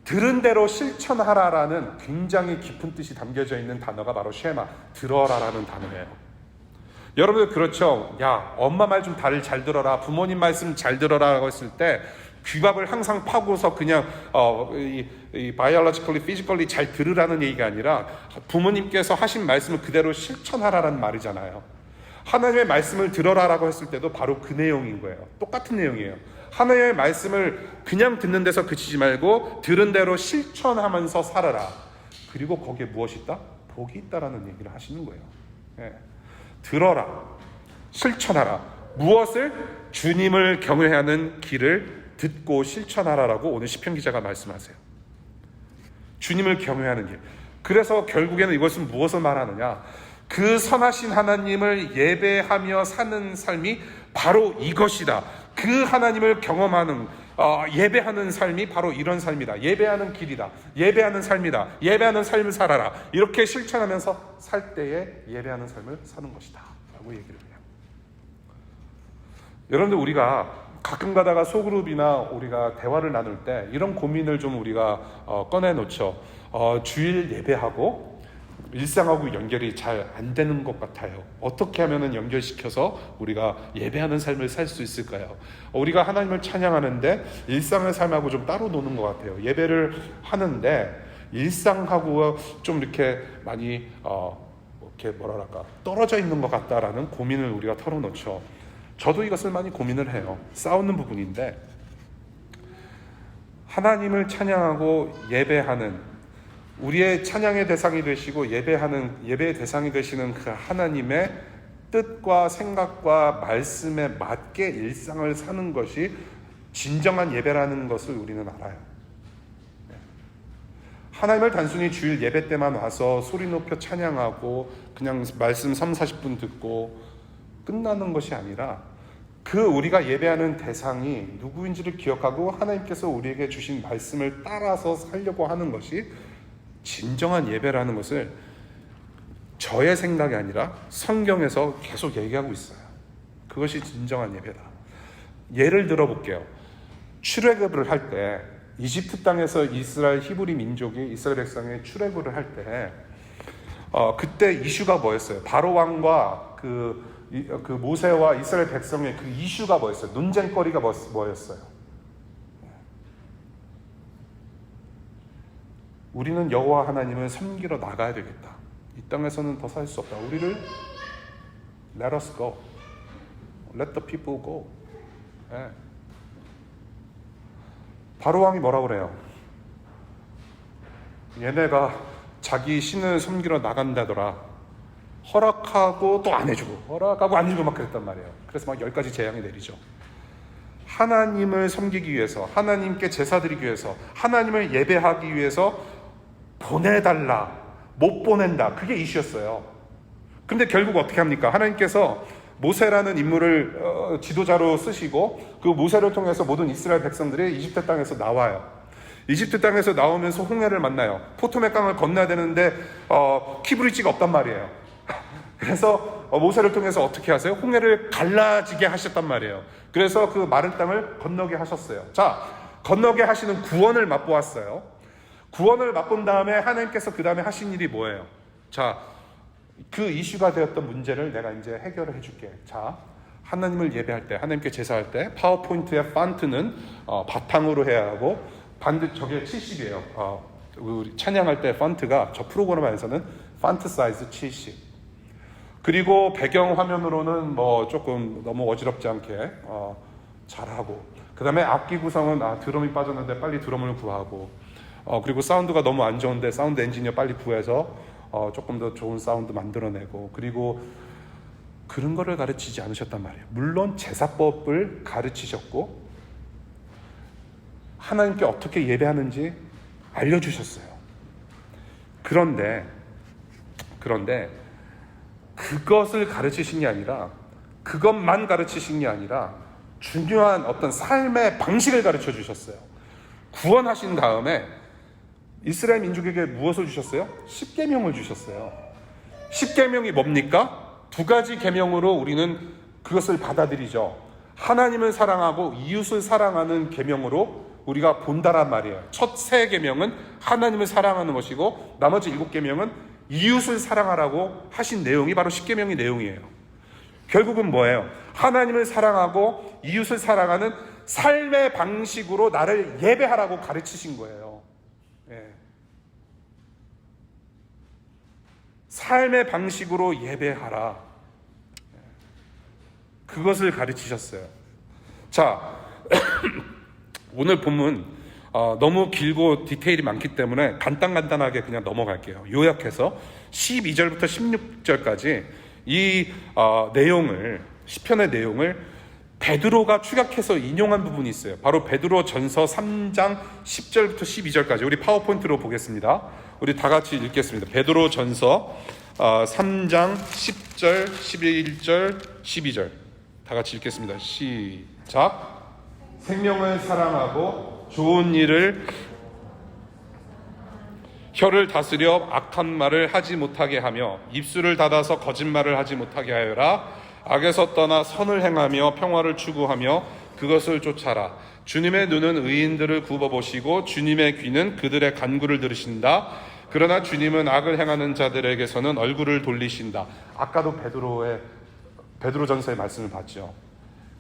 들은 대로 실천하라라는 굉장히 깊은 뜻이 담겨져 있는 단어가 바로 쉐마, 들어라라는 단어예요. 여러분들 그렇죠? 야, 엄마 말 좀 잘 들어라, 부모님 말씀 잘 들어라라고 했을 때 귀밥을 항상 파고서 그냥 이 biologically, physically 잘 들으라는 얘기가 아니라 부모님께서 하신 말씀을 그대로 실천하라는 말이잖아요. 하나님의 말씀을 들어라라고 했을 때도 바로 그 내용인 거예요. 똑같은 내용이에요. 하나님의 말씀을 그냥 듣는 데서 그치지 말고 들은 대로 실천하면서 살아라. 그리고 거기에 무엇이 있다? 복이 있다라는 얘기를 하시는 거예요. 예. 들어라, 실천하라. 무엇을? 주님을 경외하는 길을 듣고 실천하라라고 오늘 시편 기자가 말씀하세요. 주님을 경외하는 길. 그래서 결국에는 이것은 무엇을 말하느냐? 그 선하신 하나님을 예배하며 사는 삶이 바로 이것이다. 그 하나님을 경험하는 예배하는 삶이 바로 이런 삶이다. 예배하는 길이다. 예배하는 삶이다. 예배하는 삶을 살아라. 이렇게 실천하면서 살 때에 예배하는 삶을 사는 것이다 라고 얘기를 해요. 여러분들, 우리가 가끔 가다가 소그룹이나 우리가 대화를 나눌 때 이런 고민을 좀 우리가 꺼내놓죠. 주일 예배하고 일상하고 연결이 잘 안 되는 것 같아요. 어떻게 하면 연결시켜서 우리가 예배하는 삶을 살 수 있을까요? 우리가 하나님을 찬양하는데 일상의 삶하고 좀 따로 노는 것 같아요. 예배를 하는데 일상하고 좀 이렇게 많이 이렇게 뭐랄까 떨어져 있는 것 같다라는 고민을 우리가 털어놓죠. 저도 이것을 많이 고민을 해요. 싸우는 부분인데, 하나님을 찬양하고 예배하는, 우리의 찬양의 대상이 되시고 예배의 대상이 되시는 그 하나님의 뜻과 생각과 말씀에 맞게 일상을 사는 것이 진정한 예배라는 것을 우리는 알아요. 하나님을 단순히 주일 예배 때만 와서 소리 높여 찬양하고 그냥 말씀 30-40분 듣고 끝나는 것이 아니라, 그 우리가 예배하는 대상이 누구인지를 기억하고 하나님께서 우리에게 주신 말씀을 따라서 살려고 하는 것이 진정한 예배라는 것을 저의 생각이 아니라 성경에서 계속 얘기하고 있어요. 그것이 진정한 예배다. 예를 들어 볼게요. 출애굽을 할 때, 이집트 땅에서 이스라엘 히브리 민족이 이스라엘 백성의 출애굽을 할 때 그때 이슈가 뭐였어요? 바로 왕과 그 모세와 이스라엘 백성의 그 이슈가 뭐였어요? 논쟁거리가 뭐였어요? 우리는 여호와 하나님을 섬기러 나가야 되겠다. 이 땅에서는 더 살 수 없다. 우리를 let us go. Let the people go. 네. 바로 왕이 뭐라고 그래요? 얘네가 자기 신을 섬기러 나간다더라. 허락하고 또 안 해주고, 허락하고 안 해주고 막 그랬단 말이에요. 그래서 막 10가지 재앙이 내리죠. 하나님을 섬기기 위해서, 하나님께 제사 드리기 위해서, 하나님을 예배하기 위해서 보내달라, 못 보낸다, 그게 이슈였어요. 근데 결국 어떻게 합니까? 하나님께서 모세라는 인물을 지도자로 쓰시고 그 모세를 통해서 모든 이스라엘 백성들이 이집트 땅에서 나와요. 이집트 땅에서 나오면서 홍해를 만나요. 포토맥 강을 건너야 되는데 키브리지가 없단 말이에요. 그래서 모세를 통해서 어떻게 하세요? 홍해를 갈라지게 하셨단 말이에요. 그래서 그 마른 땅을 건너게 하셨어요. 자, 건너게 하시는 구원을 맛보았어요. 구원을 맛본 다음에 하나님께서 그 다음에 하신 일이 뭐예요? 자, 그 이슈가 되었던 문제를 내가 이제 해결을 해줄게. 자, 하나님을 예배할 때, 하나님께 제사할 때 파워포인트의 펀트는 바탕으로 해야 하고, 저게 70이에요. 우리 찬양할 때 펀트가 저 프로그램에서는 펀트 사이즈 70. 그리고 배경 화면으로는 뭐 조금 너무 어지럽지 않게 잘하고, 그 다음에 악기 구성은 드럼이 빠졌는데 빨리 드럼을 구하고, 그리고 사운드가 너무 안 좋은데 사운드 엔지니어 빨리 구해서 조금 더 좋은 사운드 만들어내고, 그리고 그런 거를 가르치지 않으셨단 말이에요. 물론 제사법을 가르치셨고 하나님께 어떻게 예배하는지 알려주셨어요. 그런데 그것을 가르치신 게 아니라, 그것만 가르치신 게 아니라 중요한 어떤 삶의 방식을 가르쳐 주셨어요. 구원하신 다음에 이스라엘 민족에게 무엇을 주셨어요? 10계명을 주셨어요. 10계명이 뭡니까? 2가지 계명으로 우리는 그것을 받아들이죠. 하나님을 사랑하고 이웃을 사랑하는 계명으로 우리가 본다란 말이에요. 첫 3계명은 하나님을 사랑하는 것이고, 나머지 7계명은 이웃을 사랑하라고 하신 내용이 바로 10계명의 내용이에요. 결국은 뭐예요? 하나님을 사랑하고 이웃을 사랑하는 삶의 방식으로 나를 예배하라고 가르치신 거예요. 예. 삶의 방식으로 예배하라. 그것을 가르치셨어요. 자, 오늘 본문 너무 길고 디테일이 많기 때문에 간단하게 그냥 넘어갈게요. 요약해서 12절부터 16절까지 이 내용을, 시편의 내용을 베드로가 축약해서 인용한 부분이 있어요. 바로 베드로 전서 3장 10절부터 12절까지 우리 파워포인트로 보겠습니다. 우리 다 같이 읽겠습니다. 베드로 전서 3장 10절, 11절, 12절 다 같이 읽겠습니다. 시작. 생명을 사랑하고 좋은 일을 혀를 다스려 악한 말을 하지 못하게 하며 입술을 닫아서 거짓말을 하지 못하게 하여라. 악에서 떠나 선을 행하며 평화를 추구하며 그것을 쫓아라. 주님의 눈은 의인들을 굽어보시고 주님의 귀는 그들의 간구를 들으신다. 그러나 주님은 악을 행하는 자들에게서는 얼굴을 돌리신다. 아까도 베드로전서의 말씀을 봤죠.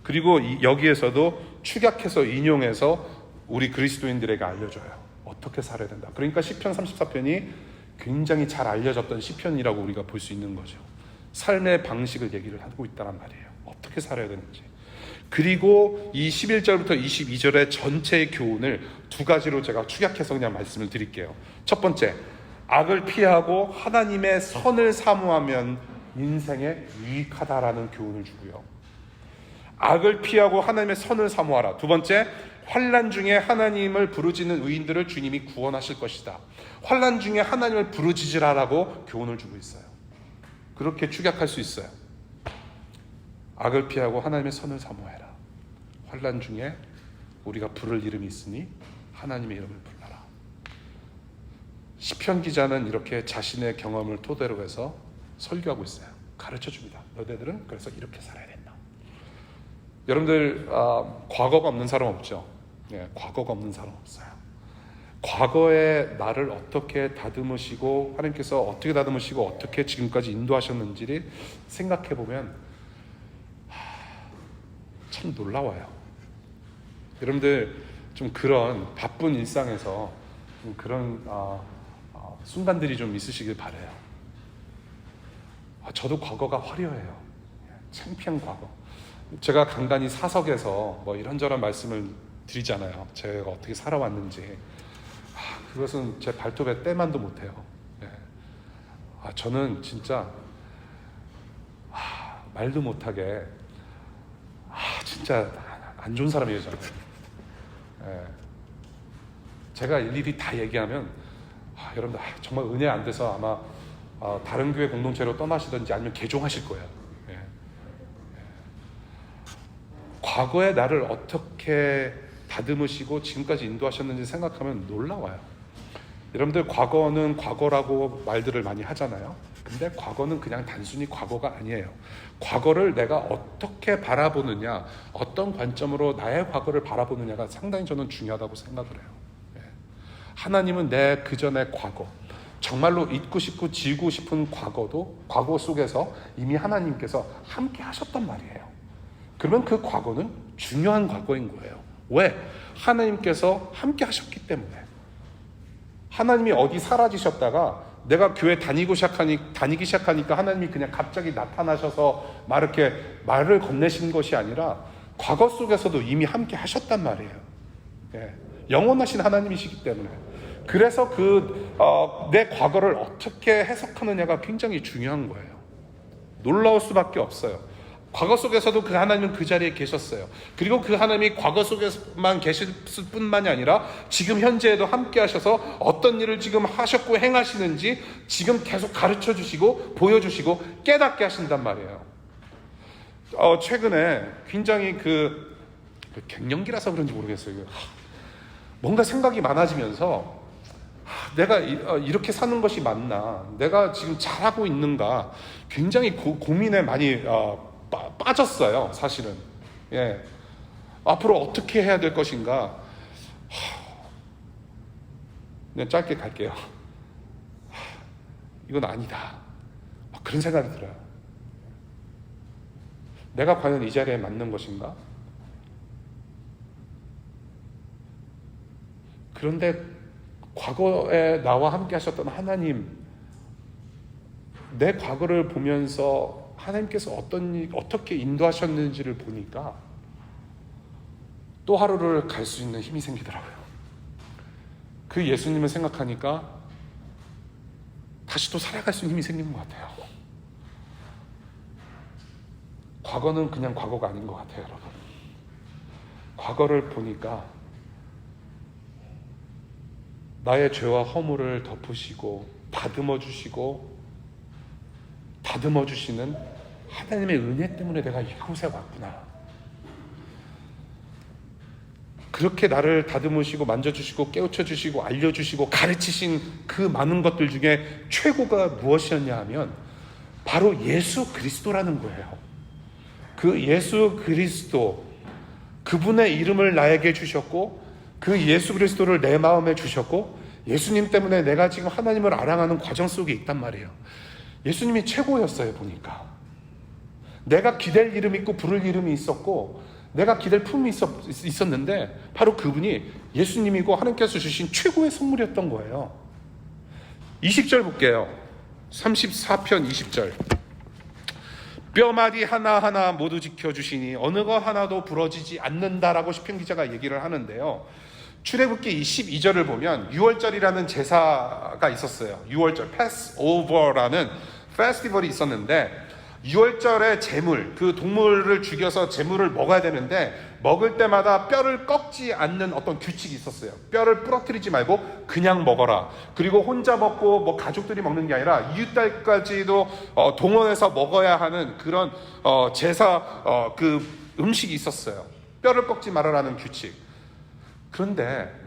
그리고 여기에서도 축약해서 인용해서 우리 그리스도인들에게 알려줘요. 어떻게 살아야 된다. 그러니까 시편 34편이 굉장히 잘 알려졌던 시편이라고 우리가 볼 수 있는 거죠. 삶의 방식을 얘기를 하고 있다는 말이에요. 어떻게 살아야 되는지. 그리고 이 11절부터 22절의 전체의 교훈을 두 가지로 제가 축약해서 그냥 말씀을 드릴게요. 첫 번째, 악을 피하고 하나님의 선을 사모하면 인생에 유익하다라는 교훈을 주고요. 악을 피하고 하나님의 선을 사모하라. 두 번째, 환난 중에 하나님을 부르짖는 의인들을 주님이 구원하실 것이다. 환난 중에 하나님을 부르짖으라라고 교훈을 주고 있어요. 그렇게 축약할 수 있어요. 악을 피하고 하나님의 선을 사모해라. 환난 중에 우리가 부를 이름이 있으니 하나님의 이름을 불러라. 시편 기자는 이렇게 자신의 경험을 토대로 해서 설교하고 있어요. 가르쳐줍니다. 너희들은 그래서 이렇게 살아야 된다. 여러분들 과거가 없는 사람 없죠? 예, 과거가 없는 사람 없어요. 과거에 나를 어떻게 다듬으시고 하나님께서 어떻게 다듬으시고 어떻게 지금까지 인도하셨는지를 생각해보면 참 놀라워요. 여러분들 좀 그런 바쁜 일상에서 좀 그런 순간들이 좀 있으시길 바라요. 저도 과거가 화려해요. 창피한 과거. 제가 간간히 사석에서 뭐 이런저런 말씀을 드리잖아요. 제가 어떻게 살아왔는지. 그것은 제 발톱에 때만도 못해요. 네. 저는 진짜 말도 못하게 진짜 안 좋은 사람이에요. 저는. 네. 제가 일일이 다 얘기하면 여러분들 정말 은혜 안 돼서 아마 다른 교회 공동체로 떠나시든지 아니면 개종하실 거예요. 네. 네. 과거에 나를 어떻게 다듬으시고 지금까지 인도하셨는지 생각하면 놀라워요. 여러분들 과거는 과거라고 말들을 많이 하잖아요. 근데 과거는 그냥 단순히 과거가 아니에요. 과거를 내가 어떻게 바라보느냐, 어떤 관점으로 나의 과거를 바라보느냐가 상당히 저는 중요하다고 생각을 해요. 하나님은 내 그전의 과거, 정말로 잊고 싶고 지우고 싶은 과거 속에서 이미 하나님께서 함께 하셨단 말이에요. 그러면 그 과거는 중요한 과거인 거예요. 왜? 하나님께서 함께 하셨기 때문에. 하나님이 어디 사라지셨다가 내가 교회 다니기 시작하니까 하나님이 그냥 갑자기 나타나셔서 이렇게 말을 건네신 것이 아니라 과거 속에서도 이미 함께 하셨단 말이에요. 예. 영원하신 하나님이시기 때문에. 그래서 내 과거를 어떻게 해석하느냐가 굉장히 중요한 거예요. 놀라울 수밖에 없어요. 과거 속에서도 그 하나님은 그 자리에 계셨어요. 그리고 그 하나님이 과거 속에만 계실 뿐만이 아니라 지금 현재에도 함께 하셔서 어떤 일을 지금 하셨고 행하시는지 지금 계속 가르쳐 주시고 보여주시고 깨닫게 하신단 말이에요. 최근에 굉장히 갱년기라서 그런지 모르겠어요. 뭔가 생각이 많아지면서 내가 이렇게 사는 것이 맞나? 내가 지금 잘하고 있는가? 굉장히 고민에 많이 빠졌어요, 사실은. 예. 앞으로 어떻게 해야 될 것인가? 그냥 짧게 갈게요. 이건 아니다. 그런 생각이 들어요. 내가 과연 이 자리에 맞는 것인가? 그런데 과거에 나와 함께 하셨던 하나님, 내 과거를 보면서 하나님께서 어떻게 인도하셨는지를 보니까 또 하루를 갈 수 있는 힘이 생기더라고요. 그 예수님을 생각하니까 다시 또 살아갈 수 있는 힘이 생기는 것 같아요. 과거는 그냥 과거가 아닌 것 같아요, 여러분. 과거를 보니까 나의 죄와 허물을 덮으시고 다듬어 주시는 하나님의 은혜 때문에 내가 이곳에 왔구나. 그렇게 나를 다듬으시고 만져주시고 깨우쳐주시고 알려주시고 가르치신 그 많은 것들 중에 최고가 무엇이었냐 하면 바로 예수 그리스도라는 거예요. 그 예수 그리스도, 그분의 이름을 나에게 주셨고 그 예수 그리스도를 내 마음에 주셨고 예수님 때문에 내가 지금 하나님을 알아가는 과정 속에 있단 말이에요. 예수님이 최고였어요. 보니까 내가 기댈 이름이 있고 부를 이름이 있었고 내가 기댈 품이 있었는데 바로 그분이 예수님이고 하나님께서 주신 최고의 선물이었던 거예요. 20절 볼게요. 34편 20절. 뼈마디 하나하나 모두 지켜주시니 어느 것 하나도 부러지지 않는다라고 시편 기자가 얘기를 하는데요. 출애굽기 12절을 보면 6월절이라는 제사가 있었어요. 6월절 패스오버라는 페스티벌이 있었는데 6월절에 제물, 그 동물을 죽여서 제물을 먹어야 되는데 먹을 때마다 뼈를 꺾지 않는 어떤 규칙이 있었어요. 뼈를 부러뜨리지 말고 그냥 먹어라. 그리고 혼자 먹고 뭐 가족들이 먹는 게 아니라 이웃들까지도 동원해서 먹어야 하는 그런 제사 그 음식이 있었어요. 뼈를 꺾지 말아라는 규칙. 그런데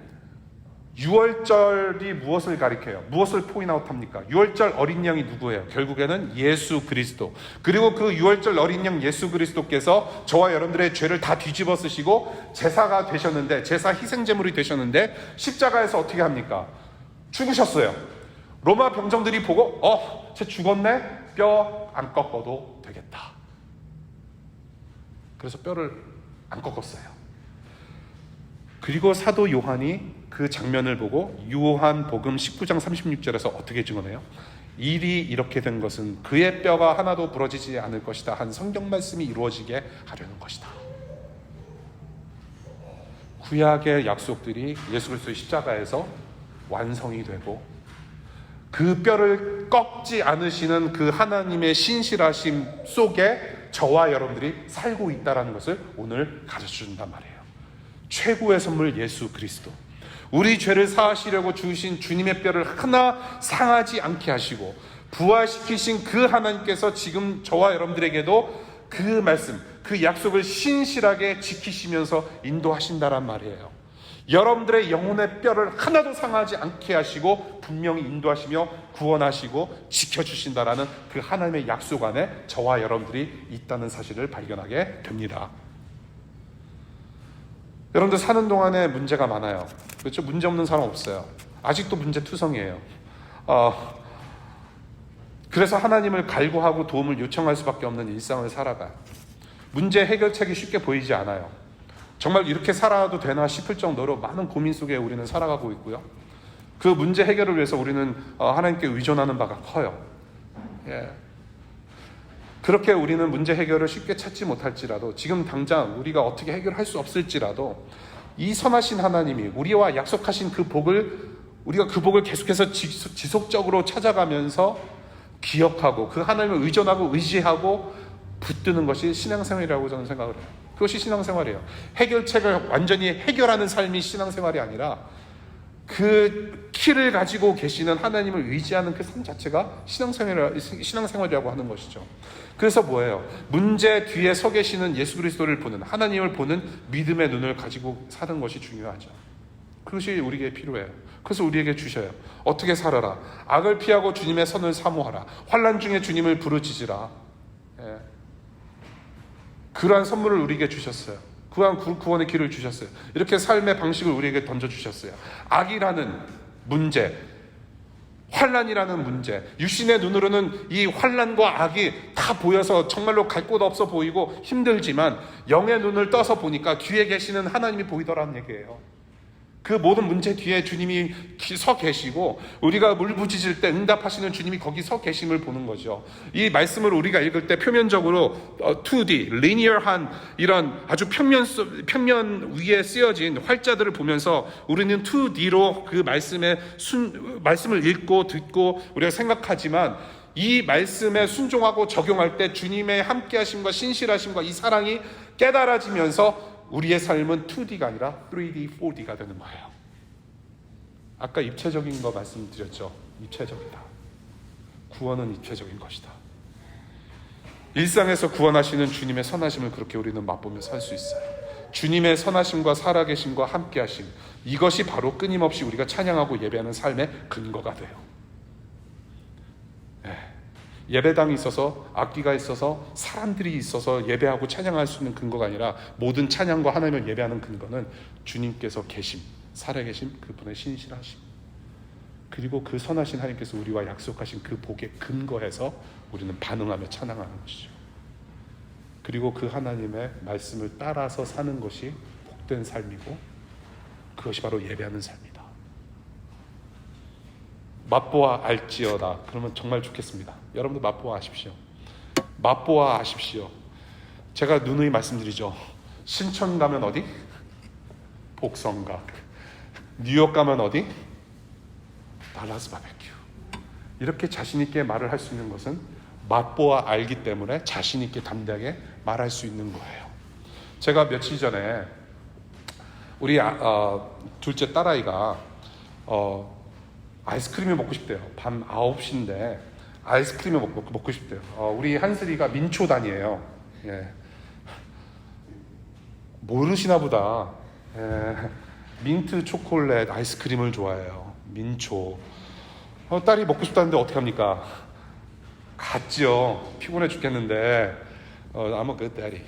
6월절이 무엇을 가리켜요? 무엇을 포인트아웃합니까? 6월절 어린 양이 누구예요? 결국에는 예수 그리스도. 그리고 그 6월절 어린 양 예수 그리스도께서 저와 여러분들의 죄를 다 뒤집어 쓰시고 제사가 되셨는데, 제사 희생제물이 되셨는데 십자가에서 어떻게 합니까? 죽으셨어요. 로마 병정들이 보고 쟤 죽었네? 뼈 안 꺾어도 되겠다. 그래서 뼈를 안 꺾었어요. 그리고 사도 요한이 그 장면을 보고 요한복음 19장 36절에서 어떻게 증언해요? 일이 이렇게 된 것은 그의 뼈가 하나도 부러지지 않을 것이다 한 성경 말씀이 이루어지게 하려는 것이다. 구약의 약속들이 예수 그리스도의 십자가에서 완성이 되고 그 뼈를 꺾지 않으시는 그 하나님의 신실하심 속에 저와 여러분들이 살고 있다는 것을 오늘 가르쳐준단 말이에요. 최고의 선물 예수 그리스도, 우리 죄를 사하시려고 주신 주님의 뼈를 하나 상하지 않게 하시고 부활시키신 그 하나님께서 지금 저와 여러분들에게도 그 말씀, 그 약속을 신실하게 지키시면서 인도하신다란 말이에요. 여러분들의 영혼의 뼈를 하나도 상하지 않게 하시고 분명히 인도하시며 구원하시고 지켜주신다라는 그 하나님의 약속 안에 저와 여러분들이 있다는 사실을 발견하게 됩니다. 여러분들 사는 동안에 문제가 많아요. 그렇죠? 문제 없는 사람 없어요. 아직도 문제투성이에요. 그래서 하나님을 갈구하고 도움을 요청할 수밖에 없는 일상을 살아가요. 문제 해결책이 쉽게 보이지 않아요. 정말 이렇게 살아도 되나 싶을 정도로 많은 고민 속에 우리는 살아가고 있고요. 그 문제 해결을 위해서 우리는 하나님께 의존하는 바가 커요. 예. 그렇게 우리는 문제 해결을 쉽게 찾지 못할지라도, 지금 당장 우리가 어떻게 해결할 수 없을지라도 이 선하신 하나님이 우리와 약속하신 그 복을, 우리가 그 복을 계속해서 지속적으로 찾아가면서 기억하고 그 하나님을 의존하고 의지하고 붙드는 것이 신앙생활이라고 저는 생각을 해요. 그것이 신앙생활이에요. 해결책을 완전히 해결하는 삶이 신앙생활이 아니라 그 키를 가지고 계시는 하나님을 의지하는 그 삶 자체가 신앙생활이라고 하는 것이죠. 그래서 뭐예요? 문제 뒤에 서 계시는 예수 그리스도를 보는, 하나님을 보는 믿음의 눈을 가지고 사는 것이 중요하죠. 그것이 우리에게 필요해요. 그래서 우리에게 주셔요. 어떻게 살아라. 악을 피하고 주님의 선을 사모하라. 환난 중에 주님을 부르짖으라. 예. 그러한 선물을 우리에게 주셨어요. 그러한 구원의 길을 주셨어요. 이렇게 삶의 방식을 우리에게 던져주셨어요. 악이라는 문제, 환난이라는 문제, 육신의 눈으로는 이 환난과 악이 다 보여서 정말로 갈 곳 없어 보이고 힘들지만 영의 눈을 떠서 보니까 뒤에 계시는 하나님이 보이더라는 얘기예요. 그 모든 문제 뒤에 주님이 서 계시고 우리가 울부짖을 때 응답하시는 주님이 거기 서 계심을 보는 거죠. 이 말씀을 우리가 읽을 때 표면적으로 2D, 리니어한 이런 아주 평면 위에 쓰여진 활자들을 보면서 우리는 2D로 그 말씀을 읽고 듣고 우리가 생각하지만 이 말씀에 순종하고 적용할 때 주님의 함께하심과 신실하심과 이 사랑이 깨달아지면서 우리의 삶은 2D가 아니라 3D, 4D가 되는 거예요. 아까 입체적인 거 말씀드렸죠. 입체적이다. 구원은 입체적인 것이다. 일상에서 구원하시는 주님의 선하심을 그렇게 우리는 맛보며 살 수 있어요. 주님의 선하심과 살아계심과 함께하심, 이것이 바로 끊임없이 우리가 찬양하고 예배하는 삶의 근거가 돼요. 예배당이 있어서, 악기가 있어서, 사람들이 있어서 예배하고 찬양할 수 있는 근거가 아니라 모든 찬양과 하나님을 예배하는 근거는 주님께서 계심, 살아계심, 그분의 신실하심, 그리고 그 선하신 하나님께서 우리와 약속하신 그 복에 근거해서 우리는 반응하며 찬양하는 것이죠. 그리고 그 하나님의 말씀을 따라서 사는 것이 복된 삶이고 그것이 바로 예배하는 삶이다. 맛보아 알지어다. 그러면 정말 좋겠습니다. 여러분도 맛보아 아십시오. 맛보아 아십시오. 제가 누누이 말씀드리죠. 신천 가면 어디? 복성각. 뉴욕 가면 어디? 달라스 바베큐. 이렇게 자신 있게 말을 할 수 있는 것은 맛보아 알기 때문에 자신 있게 담대하게 말할 수 있는 거예요. 제가 며칠 전에 우리 둘째 딸아이가 아이스크림이 먹고 싶대요. 밤 9시인데 아이스크림을 먹고 싶대요. 우리 한슬이가 민초단이에요. 예. 모르시나 보다. 예. 민트 초콜릿 아이스크림을 좋아해요. 민초. 딸이 먹고 싶다는데 어떻게 합니까? 갔죠. 피곤해 죽겠는데 I'm a good daddy.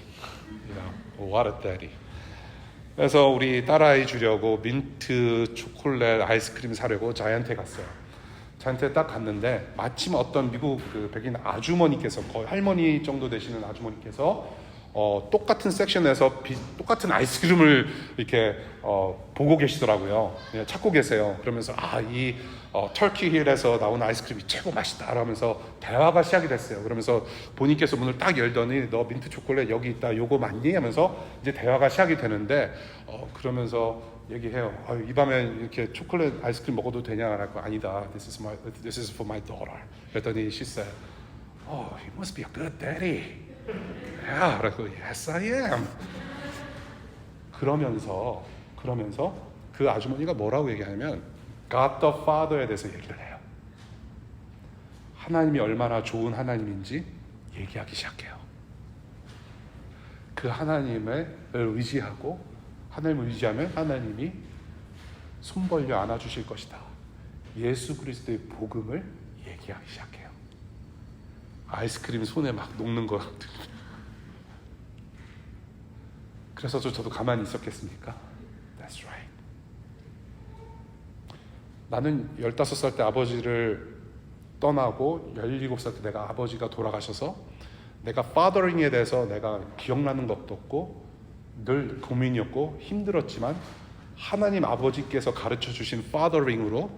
What a daddy. 그래서 우리 딸아이 주려고 민트 초콜릿 아이스크림 사려고 자이언트에 갔어요. 자이언트에 딱 갔는데 마침 어떤 미국 그 백인 아주머니께서, 거의 할머니 정도 되시는 아주머니께서 똑같은 섹션에서 똑같은 아이스크림을 이렇게 보고 계시더라고요. 찾고 계세요. 그러면서 이 터키 힐에서 나온 아이스크림이 최고 맛있다 라면서 대화가 시작이 됐어요. 그러면서 본인께서 문을 딱 열더니 너 민트 초콜릿 여기 있다, 요거 맞니? 하면서 이제 대화가 시작이 되는데 그러면서 얘기해요. 이 밤에 이렇게 초콜릿 아이스크림 먹어도 되냐? 라고 아니다. This is for my daughter. 그랬더니 she said, you must be a good daddy. Yeah, 그래서 yes I am. 그러면서 그 아주머니가 뭐라고 얘기하냐면 God the Father에 대해서 얘기를 해요. 하나님이 얼마나 좋은 하나님인지 얘기하기 시작해요. 그 하나님을 의지하고 하나님을 의지하면 하나님이 손 벌려 안아주실 것이다. 예수 그리스도의 복음을 얘기하기 시작해요. 아이스크림 손에 막 녹는 거. 그래서 저도 가만히 있었겠습니까? That's right. 나는 15살 때 아버지를 떠나고 17살 때 내가 아버지가 돌아가셔서 내가 fathering에 대해서 내가 기억나는 것도 없고 늘 고민이었고 힘들었지만 하나님 아버지께서 가르쳐 주신 fathering으로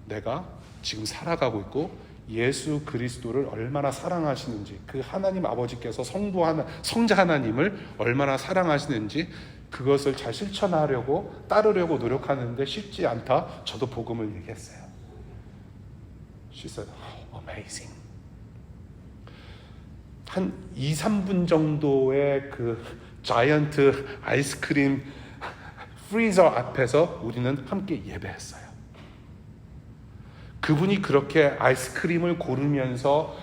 내가 지금 살아가고 있고 예수 그리스도를 얼마나 사랑하시는지, 그 하나님 아버지께서 성자 하나님을 얼마나 사랑하시는지 그것을 잘 실천하려고 따르려고 노력하는데 쉽지 않다. 저도 복음을 얘기했어요. She said, amazing. 한 2-3분 정도의 그 자이언트 아이스크림 프리저 앞에서 우리는 함께 예배했어요. 그분이 그렇게 아이스크림을 고르면서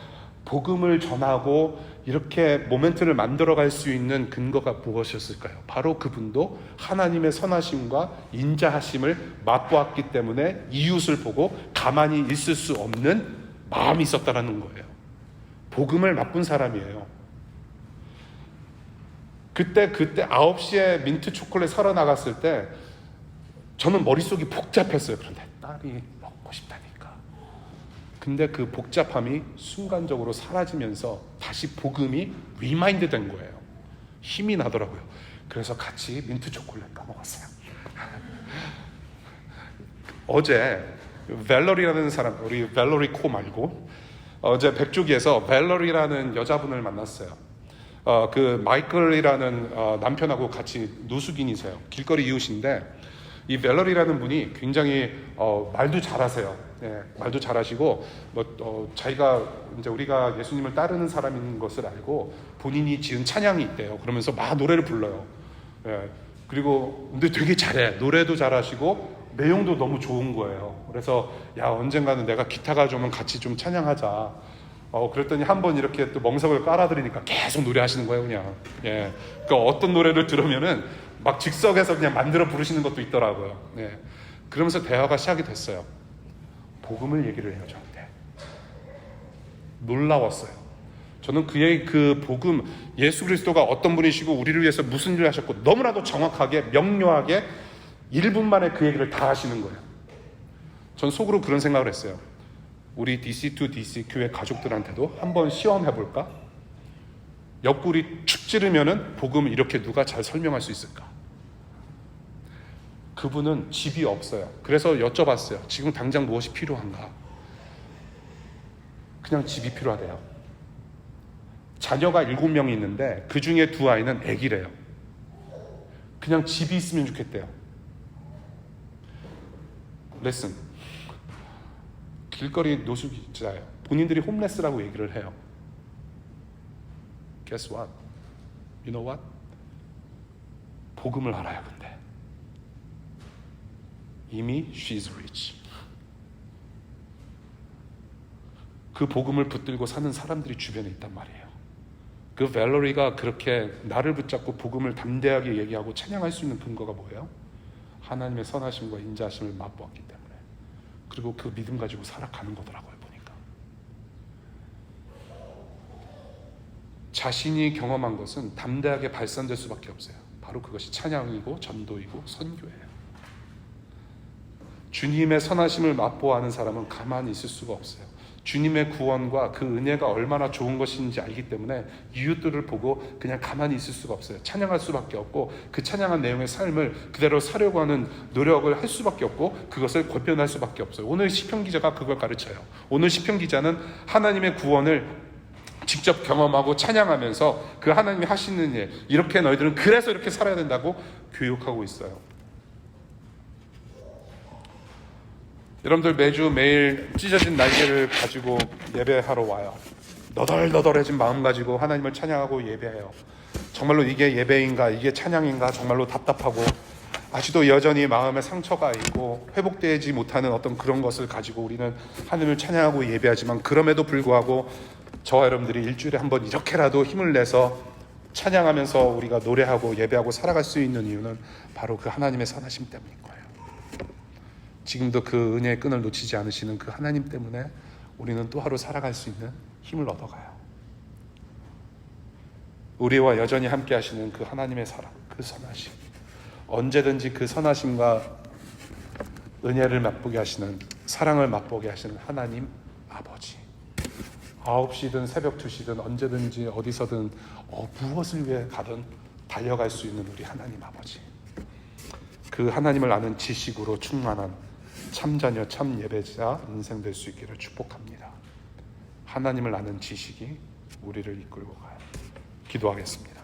복음을 전하고 이렇게 모멘트를 만들어갈 수 있는 근거가 무엇이었을까요? 바로 그분도 하나님의 선하심과 인자하심을 맛보았기 때문에 이웃을 보고 가만히 있을 수 없는 마음이 있었다는 거예요. 복음을 맛본 사람이에요. 그때 9시에 민트 초콜릿 사러 나갔을 때 저는 머릿속이 복잡했어요. 그런데 딸이 먹고 싶다니까. 근데 그 복잡함이 순간적으로 사라지면서 다시 복음이 리마인드 된 거예요. 힘이 나더라고요. 그래서 같이 민트 초콜릿 까먹었어요. 어제 벨러리라는 사람, 우리 벨러리 코 말고 어제 백조기에서 벨러리라는 여자분을 만났어요. 그 마이클이라는 남편하고 같이 노숙인이세요. 길거리 이웃인데 이 벨러리라는 분이 굉장히 말도 잘하세요. 예, 말도 잘하시고 자기가 이제 우리가 예수님을 따르는 사람인 것을 알고 본인이 지은 찬양이 있대요. 그러면서 막 노래를 불러요. 예, 그리고 근데 되게 잘해. 노래도 잘하시고 내용도 너무 좋은 거예요. 그래서 야, 언젠가는 내가 기타가 좀 같이 좀 찬양하자. 그랬더니 한번 이렇게 또 멍석을 깔아드리니까 계속 노래하시는 거예요, 그냥. 예, 그러니까 어떤 노래를 들으면은 막 즉석에서 그냥 만들어 부르시는 것도 있더라고요. 예, 그러면서 대화가 시작이 됐어요. 복음을 얘기를 해요, 저한테. 놀라웠어요. 저는 그의 그 복음, 예수 그리스도가 어떤 분이시고 우리를 위해서 무슨 일을 하셨고 너무나도 정확하게 명료하게 1분 만에 그 얘기를 다 하시는 거예요. 전 속으로 그런 생각을 했어요. 우리 DC2DC 교회 가족들한테도 한번 시험해볼까? 옆구리 축 찌르면은 복음 이렇게 누가 잘 설명할 수 있을까? 그분은 집이 없어요. 그래서 여쭤봤어요. 지금 당장 무엇이 필요한가? 그냥 집이 필요하대요. 자녀가 7명이 있는데 그 중에 2아이는 애기래요. 그냥 집이 있으면 좋겠대요. 레슨. 길거리 노숙자예요. 본인들이 홈레스라고 얘기를 해요. Guess what? You know what? 복음을 알아요, 근데. 이미 she's rich. 그 복음을 붙들고 사는 사람들이 주변에 있단 말이에요. 그 벨러리가 그렇게 나를 붙잡고 복음을 담대하게 얘기하고 찬양할 수 있는 근거가 뭐예요? 하나님의 선하심과 인자하심을 맛보았기 때문에. 그리고 그 믿음 가지고 살아가는 거더라고요, 보니까. 자신이 경험한 것은 담대하게 발산될 수밖에 없어요. 바로 그것이 찬양이고 전도이고 선교예요. 주님의 선하심을 맛보아하는 사람은 가만히 있을 수가 없어요. 주님의 구원과 그 은혜가 얼마나 좋은 것인지 알기 때문에 이웃들을 보고 그냥 가만히 있을 수가 없어요. 찬양할 수밖에 없고 그 찬양한 내용의 삶을 그대로 사려고 하는 노력을 할 수밖에 없고 그것을 권변할 수밖에 없어요. 오늘 시편 기자가 그걸 가르쳐요. 오늘 시편 기자는 하나님의 구원을 직접 경험하고 찬양하면서 그 하나님이 하시는 일, 이렇게 너희들은 그래서 이렇게 살아야 된다고 교육하고 있어요. 여러분들 매주 매일 찢어진 날개를 가지고 예배하러 와요. 너덜너덜해진 마음 가지고 하나님을 찬양하고 예배해요. 정말로 이게 예배인가 이게 찬양인가 정말로 답답하고 아직도 여전히 마음에 상처가 있고 회복되지 못하는 어떤 그런 것을 가지고 우리는 하나님을 찬양하고 예배하지만 그럼에도 불구하고 저와 여러분들이 일주일에 한번 이렇게라도 힘을 내서 찬양하면서 우리가 노래하고 예배하고 살아갈 수 있는 이유는 바로 그 하나님의 선하심 때문인 거예요. 지금도 그 은혜의 끈을 놓치지 않으시는 그 하나님 때문에 우리는 또 하루 살아갈 수 있는 힘을 얻어가요. 우리와 여전히 함께 하시는 그 하나님의 사랑, 그 선하심, 언제든지 그 선하심과 은혜를 맛보게 하시는, 사랑을 맛보게 하시는 하나님 아버지. 9시든 새벽 2시든 언제든지 어디서든 무엇을 위해 가든 달려갈 수 있는 우리 하나님 아버지. 그 하나님을 아는 지식으로 충만한 참자녀, 참 예배자 인생 될 수 있기를 축복합니다. 하나님을 아는 지식이 우리를 이끌고 가요. 기도하겠습니다.